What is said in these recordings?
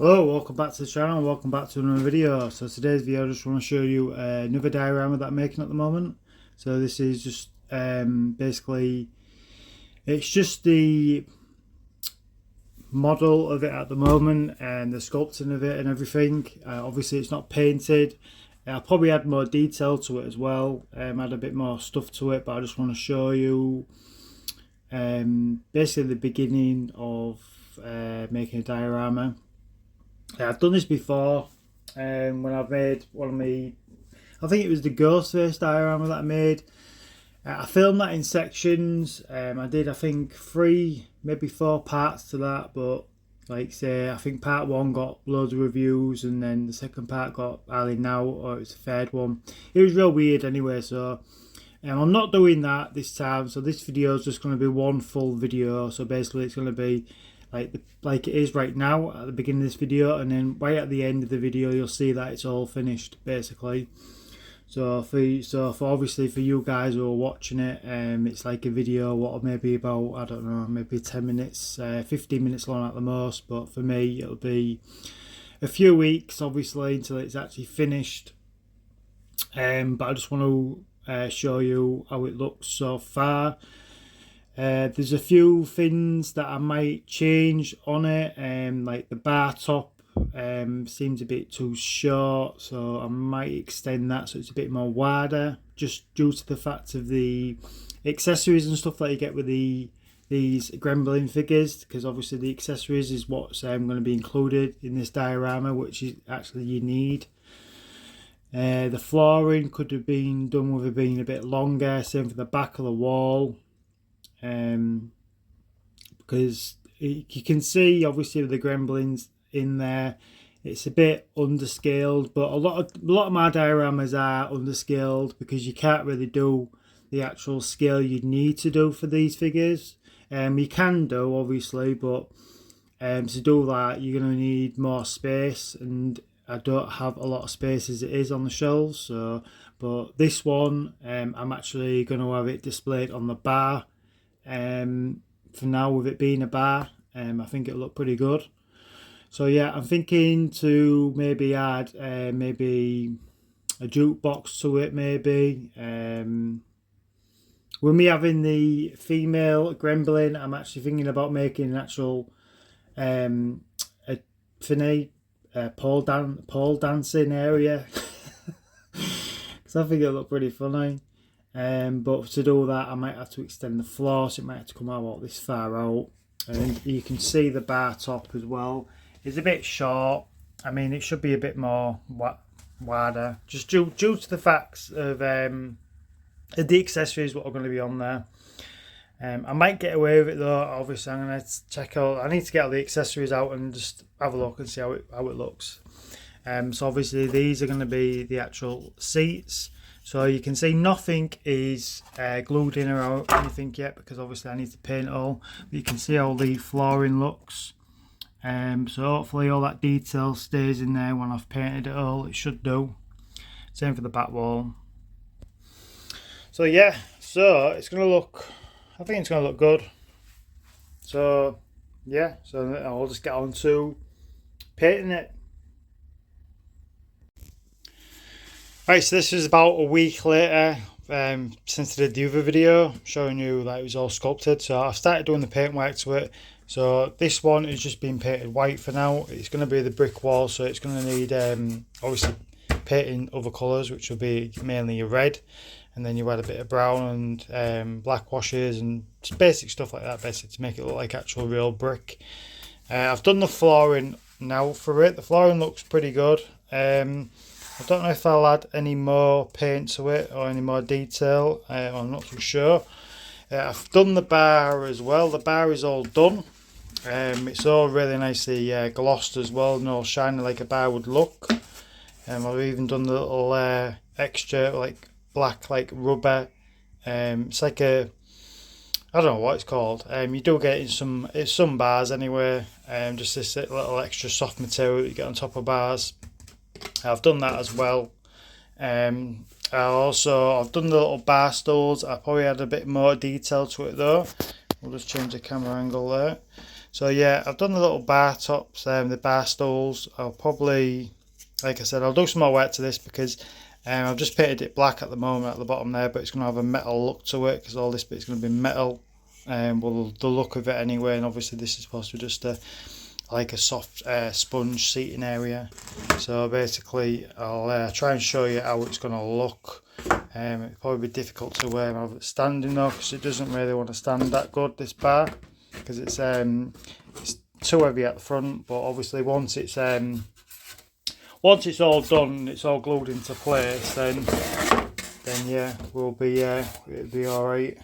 Hello, welcome back to the channel, welcome back to another video. So today's video I just want to show you another diorama that I'm making at the moment. So this is just basically, it's just the model of it at the moment and the sculpting of it and everything. Obviously it's not painted. I'll probably add more detail to it as well, add a bit more stuff to it, but I just want to show you basically the beginning of making a diorama. I've done this before when I've made one of my, I think it was the ghost face diorama that I made. I filmed that in sections. I did, I think, 3, maybe 4 parts to that, but like say, I think part 1 got loads of reviews and then the second part got hardly now, or it was the third one. It was real weird anyway, so I'm not doing that this time. So this video is just going to be one full video. So basically it's going to be like it is right now at the beginning of this video, and then right at the end of the video you'll see that it's all finished basically. So for obviously for you guys who are watching it, it's like a video what maybe about, I don't know, maybe 10 minutes 15 minutes long at the most, but for me it'll be a few weeks obviously until it's actually finished. But I just want to show you how it looks so far. There's a few things that I might change on it, like the bar top seems a bit too short, so I might extend that so it's a bit more wider, just due to the fact of the accessories and stuff that you get with these gremlin figures, because obviously the accessories is what's going to be included in this diorama, which is actually you need. The flooring could have been done with it being a bit longer, same for the back of the wall. Because you can see obviously with the gremlins in there, it's a bit underscaled, but a lot of my dioramas are underscaled because you can't really do the actual scale you need to do for these figures. You can do obviously, but to do that you're going to need more space, and I don't have a lot of space as it is on the shelves. So but this one I'm actually going to have it displayed on the bar. For now, with it being a bar, I think it'll look pretty good. So yeah, I'm thinking to maybe add maybe a jukebox to it, maybe. With me having the female gremlin, I'm actually thinking about making an actual a pole dancing area because I think it'll look pretty funny. But to do that I might have to extend the floor, so it might have to come out this far out. And you can see the bar top as well is a bit short. I mean, it should be a bit more wider, just due to the facts of the accessories what are going to be on there. I might get away with it though. Obviously I'm going to check out, I need to get all the accessories out and just have a look and see how it looks. So obviously these are going to be the actual seats. So you can see nothing is glued in or anything yet, because obviously I need to paint it all. But you can see how the flooring looks. So hopefully all that detail stays in there when I've painted it all. It should do. Same for the back wall. So yeah, so it's going to look, I think it's going to look good. So yeah, so I'll just get on to painting it. Right, so this is about a week later since I did the other video showing you that it was all sculpted. So I've started doing the paint work to it. So this one is just being painted white for now. It's going to be the brick wall, so it's going to need obviously painting other colours, which will be mainly a red, and then you add a bit of brown and black washes and just basic stuff like that, basically to make it look like actual real brick. I've done the flooring now for it. The flooring looks pretty good. I don't know if I'll add any more paint to it or any more detail. I'm not too sure. I've done the bar as well. The bar is all done. It's all really nicely glossed as well, and all shiny like a bar would look. I've even done the little extra like black like rubber. It's like a, I don't know what it's called. You do get it in some bars anyway. Just this little extra soft material that you get on top of bars. I've done that as well. I've done the little bar stools. I probably had a bit more detail to it though. We'll just change the camera angle there. So yeah, I've done the little bar tops, the bar stools. I'll probably, like I said, I'll do some more work to this because I've just painted it black at the moment at the bottom there, but it's going to have a metal look to it because all this bit's going to be metal. Well, the look of it anyway, and obviously this is supposed to be just like a soft sponge seating area. So basically, I'll try and show you how it's going to look. It'll probably be difficult to have it standing though, because it doesn't really want to stand that good, this bar, because it's too heavy at the front. But obviously once it's all done, it's all glued into place, then yeah, it'll be all right.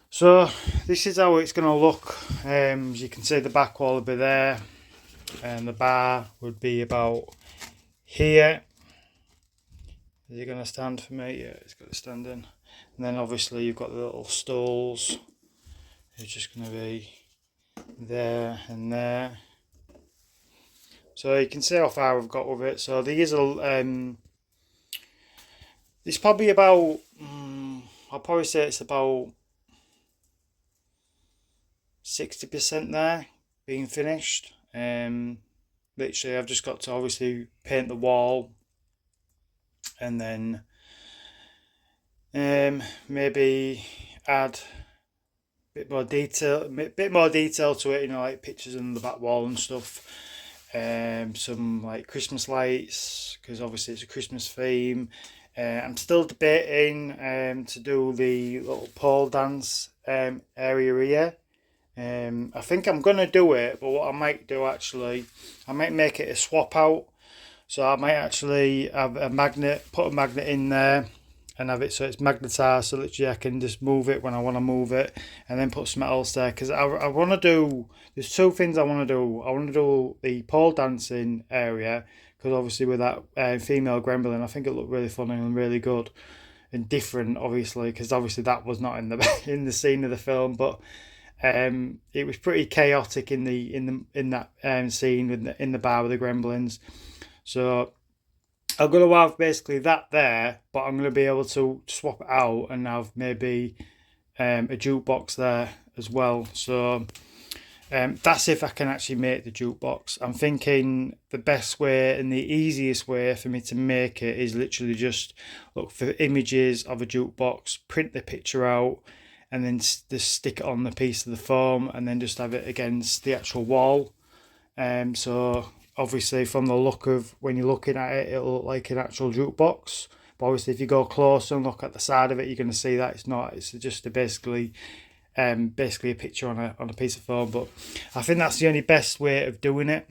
So this is how it's going to look. As you can see, the back wall will be there, and the bar would be about here. Is it going to stand for me? Yeah, it's got to stand in. And then obviously you've got the little stools. It's just going to be there and there. So you can see how far I've got with it. So these are it's probably about I'll probably say it's about 60% there being finished. Literally I've just got to obviously paint the wall, and then maybe add a bit more detail to it, you know, like pictures on the back wall and stuff. Some like Christmas lights, because obviously it's a Christmas theme. I'm still debating to do the little pole dance area here. I think I'm gonna do it, but what I might do actually, I might make it a swap out. So I might actually have a magnet, put a magnet in there, and have it so it's magnetised, so literally I can just move it when I want to move it, and then put something else there. Because I want to do, there's two things I want to do. I want to do the pole dancing area, because obviously with that female gremlin, I think it looked really funny and really good and different, obviously, because obviously that was not in the in the scene of the film, but it was pretty chaotic in that scene in the bar with the gremlins. So I'm going to have basically that there, but I'm going to be able to swap it out and have maybe a jukebox there as well. So that's if I can actually make the jukebox. I'm thinking the best way and the easiest way for me to make it is literally just look for images of a jukebox, print the picture out, and then just stick it on the piece of the foam, and then just have it against the actual wall. So obviously from the look of, when you're looking at it, it'll look like an actual jukebox. But obviously if you go closer and look at the side of it, you're going to see that it's not. It's just basically a picture on a piece of foam. But I think that's the only best way of doing it.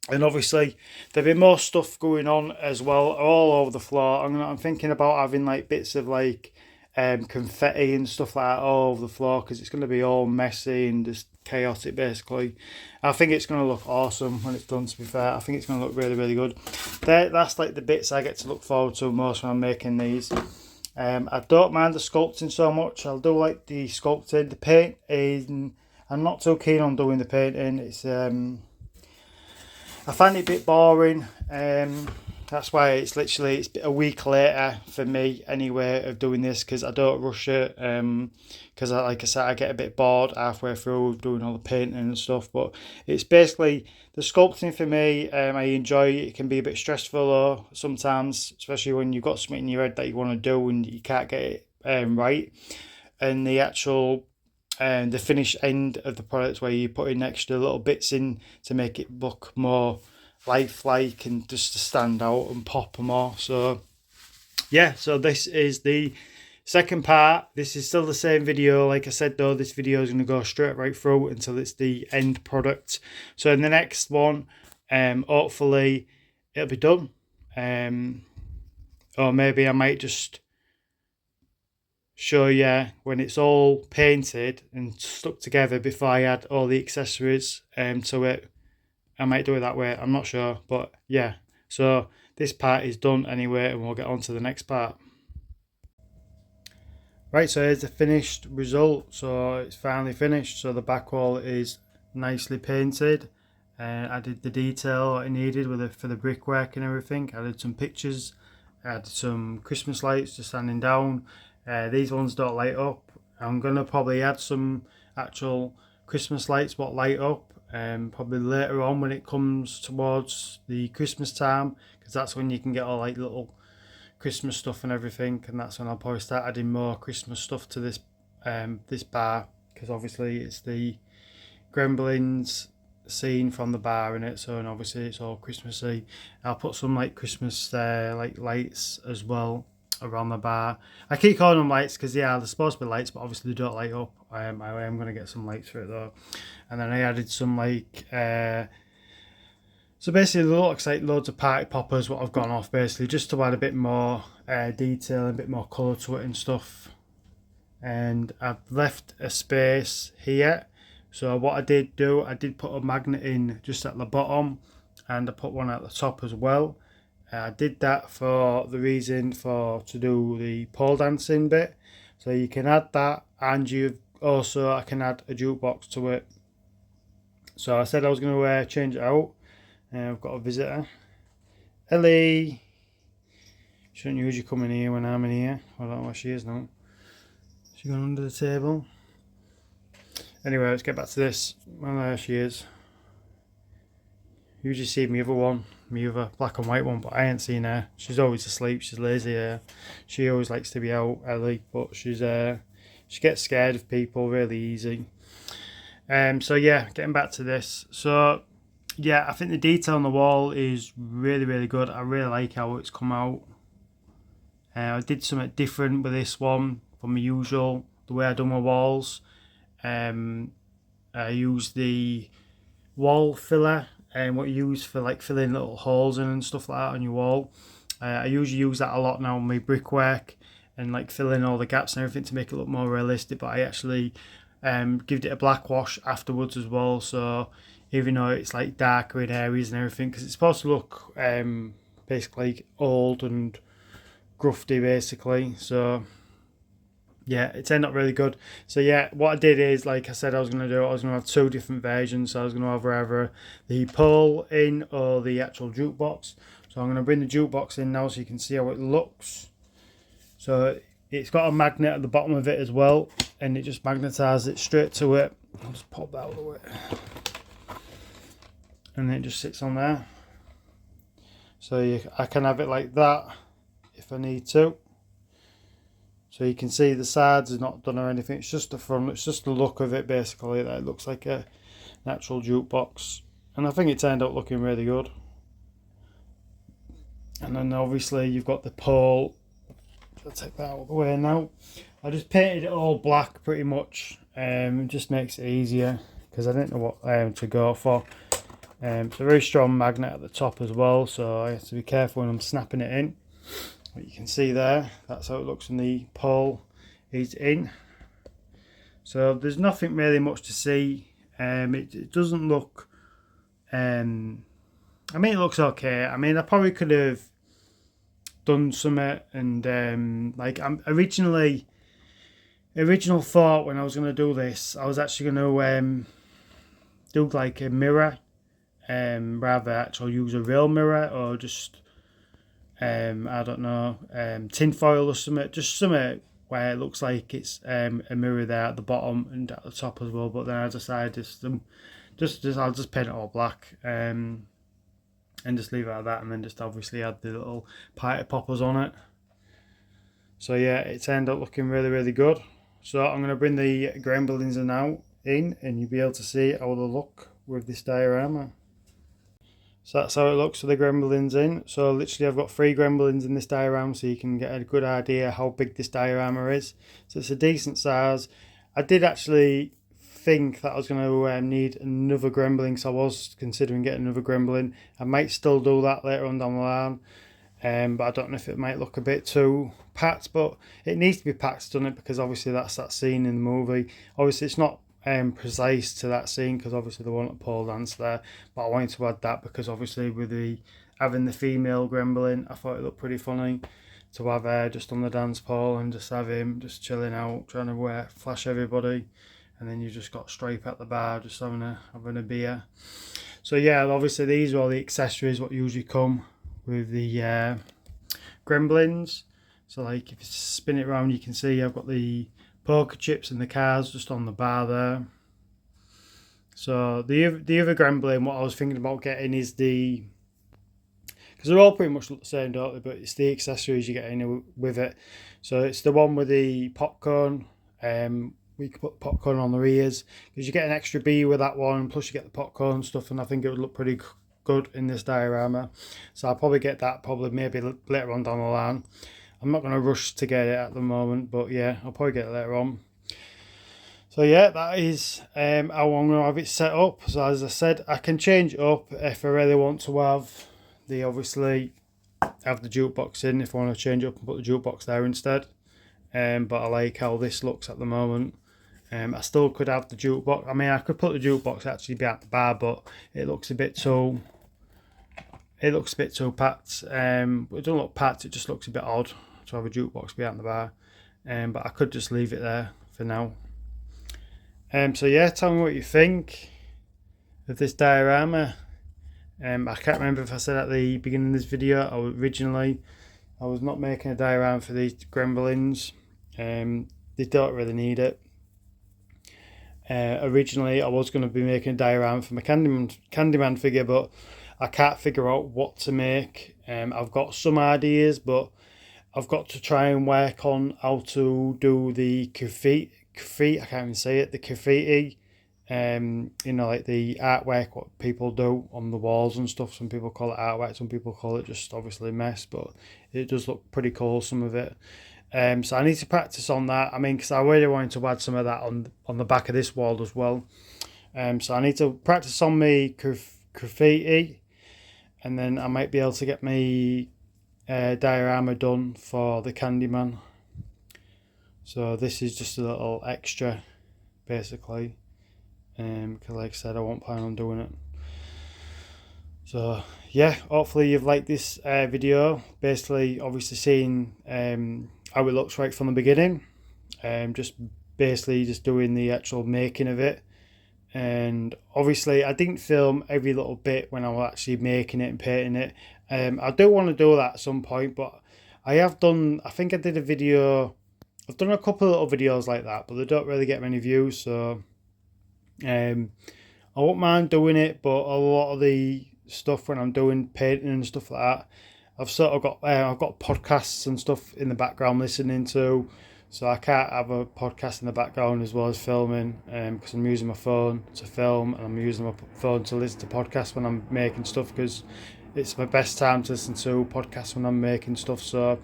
And obviously there'll be more stuff going on as well all over the floor. I'm thinking about having like bits of like confetti and stuff like that all over the floor, because it's going to be all messy and just chaotic basically. I think it's going to look awesome when it's done, to be fair. I think it's going to look really, really good. That's like the bits I get to look forward to most when I'm making these. I don't mind the sculpting so much. I'll do like the sculpting. The paint is, I'm not too keen on doing the painting. It's I find it a bit boring. That's why it's a week later for me anyway of doing this, because I don't rush it. Because like I said, I get a bit bored halfway through doing all the painting and stuff. But it's basically the sculpting for me. I enjoy it. It can be a bit stressful though sometimes, especially when you've got something in your head that you want to do and you can't get it right. And the actual the finished end of the product, where you put in extra little bits in to make it look more lifelike and just to stand out and pop more. So yeah, so this is the second part. This is still the same video. Like I said though, this video is going to go straight right through until it's the end product. So in the next one, hopefully it'll be done. Or maybe I might just show you when it's all painted and stuck together before I add all the accessories to it. I might do it that way, I'm not sure, but yeah. So this part is done anyway, and we'll get on to the next part. Right, so here's the finished result. So it's finally finished. So the back wall is nicely painted, and I did the detail I needed for the brickwork and everything. I did some pictures, I added some Christmas lights just standing down. These ones don't light up. I'm gonna probably add some actual Christmas lights what light up. Probably later on when it comes towards the Christmas time, because that's when you can get all like little Christmas stuff and everything, and that's when I'll probably start adding more Christmas stuff to this bar, because obviously it's the gremlins scene from the bar in it, so and obviously it's all Christmassy. I'll put some like Christmas like lights as well around the bar. I keep calling them lights because yeah, they're supposed to be lights, but obviously they don't light up. I am going to get some lights for it though. And then I added some like so basically it looks like loads of party poppers what I've gone off, basically just to add a bit more detail and a bit more colour to it and stuff. And I've left a space here, so what I did do, I did put a magnet in just at the bottom, and I put one at the top as well. I did that for the reason to do the pole dancing bit, so you can add that, and I can add a jukebox to it. So I said I was going to change it out, and I've got a visitor, Ellie. Shouldn't usually come in here when I'm in here. I don't know where she is now. She's gone under the table. Anyway, let's get back to this. Well, there she is. You usually see my other one, my other black and white one, but I ain't seen her. She's always asleep. She's lazy. She always likes to be out, Ellie, but she gets scared of people really easy. So yeah, getting back to this. So yeah, I think the detail on the wall is really, really good. I really like how it's come out. I did something different with this one from my usual, the way I do my walls. I use the wall filler, and what you use for like filling little holes in and stuff like that on your wall. I usually use that a lot now on my brickwork and like filling all the gaps and everything to make it look more realistic, but I actually give it a black wash afterwards as well, so even though it's like darker in areas and everything, because it's supposed to look basically old and grufty basically. So yeah, it turned out really good. So yeah, what I did is, like I said I was going to do, I was going to have two different versions. So I was going to have either the pole in or the actual jukebox. So I'm going to bring the jukebox in now so you can see how it looks. So it's got a magnet at the bottom of it as well, and it just magnetises it straight to it. I'll just pop that out of the way. And then it just sits on there. So I can have it like that if I need to. So you can see the sides are not done or anything, it's just the front, it's just the look of it basically, that it looks like a natural jukebox. And I think it turned out looking really good. And then obviously you've got the pole. I'll take that out of the way now. I just painted it all black pretty much, it just makes it easier because I didn't know what to go for. It's a very strong magnet at the top as well, so I have to be careful when I'm snapping it in. What you can see there, that's how it looks when the pole is in. So there's nothing really much to see. It doesn't look, I mean it looks okay. I mean I probably could have done something, and like original thought when I was going to do this, I was actually going to do like a mirror, rather actually use a real mirror, or just I don't know, tin foil or something, just something where it looks like it's a mirror there at the bottom and at the top as well. But then I decided I'll just paint it all black, and just leave it like that, and then just obviously add the little party poppers on it. So yeah, it turned out looking really, really good. So I'm going to bring the gremlins now in, and you'll be able to see how they look with this diorama. So that's how it looks with the gremlins in. So literally I've got 3 gremlins in this diorama, so you can get a good idea how big this diorama is. So it's a decent size. I did actually think that I was going to need another gremlin, so I was considering getting another gremlin. I might still do that later on down the line, but I don't know if it might look a bit too packed, but it needs to be packed, doesn't it, because obviously that's that scene in the movie. Obviously it's not precise to that scene because obviously they want a pole dance there, but I wanted to add that because obviously with having the female gremlin, I thought it looked pretty funny to have her just on the dance pole and just have him just chilling out, trying to flash everybody, and then you just got Stripe at the bar just having a beer. So yeah, obviously these are all the accessories what usually come with the gremlins. So like if you spin it around, you can see I've got the poker chips and the cards just on the bar there. So the other gremlin, what I was thinking about getting is because they're all pretty much the same, don't they? But it's the accessories you get in with it. So it's the one with the popcorn. We could put popcorn on the ears because you get an extra bee with that one. Plus you get the popcorn stuff, and I think it would look pretty good in this diorama. So I'll probably get that maybe later on down the line. I'm not going to rush to get it at the moment, but yeah, I'll probably get it later on. So yeah, that is how I'm going to have it set up. So as I said, I can change it up if I really want to have the jukebox in, if I want to change it up and put the jukebox there instead. But I like how this looks at the moment. I still could have the jukebox. I mean, I could put the jukebox actually behind the bar, but it looks a bit too packed. It doesn't look packed, it just looks a bit odd to have a jukebox behind the bar. But I could just leave it there for now. So yeah, tell me what you think of this diorama. I can't remember if I said at the beginning of this video, originally I was not making a diorama for these gremlins. They don't really need it. Originally I was going to be making a diorama for my Candyman figure, but I can't figure out what to make. I've got some ideas, but I've got to try and work on how to do the graffiti. I can't even say it. The graffiti, like the artwork, what people do on the walls and stuff. Some people call it artwork, some people call it just obviously mess, but it does look pretty cool, some of it. So I need to practice on that. I mean, because I really wanted to add some of that on the back of this wall as well. So I need to practice on my graffiti, and then I might be able to get my diorama done for the Candyman. So this is just a little extra, basically, because like I said, I won't plan on doing it. So yeah, hopefully you've liked this video. Basically, obviously seeing how it looks right from the beginning. Just doing the actual making of it. And obviously I didn't film every little bit when I was actually making it and painting it. I do want to do that at some point, but I think I did a video. I've done a couple of little videos like that, but they don't really get many views, so I won't mind doing it. But a lot of the stuff when I'm doing painting and stuff like that, I've got podcasts and stuff in the background listening to, so I can't have a podcast in the background as well as filming, because I'm using my phone to film and I'm using my phone to listen to podcasts when I'm making stuff, because it's my best time to listen to podcasts when I'm making stuff. So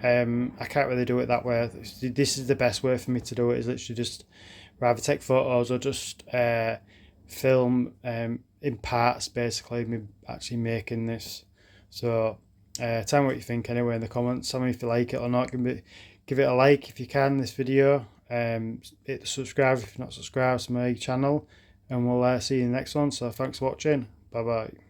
I can't really do it that way. This is the best way for me to do it, is literally just rather take photos or just film in parts, basically, me actually making this. So tell me what you think anyway in the comments. Tell me if you like it or not. Give it a like if you can, this video. Hit the subscribe if you're not subscribed to my channel, and we'll see you in the next one. So thanks for watching. Bye bye.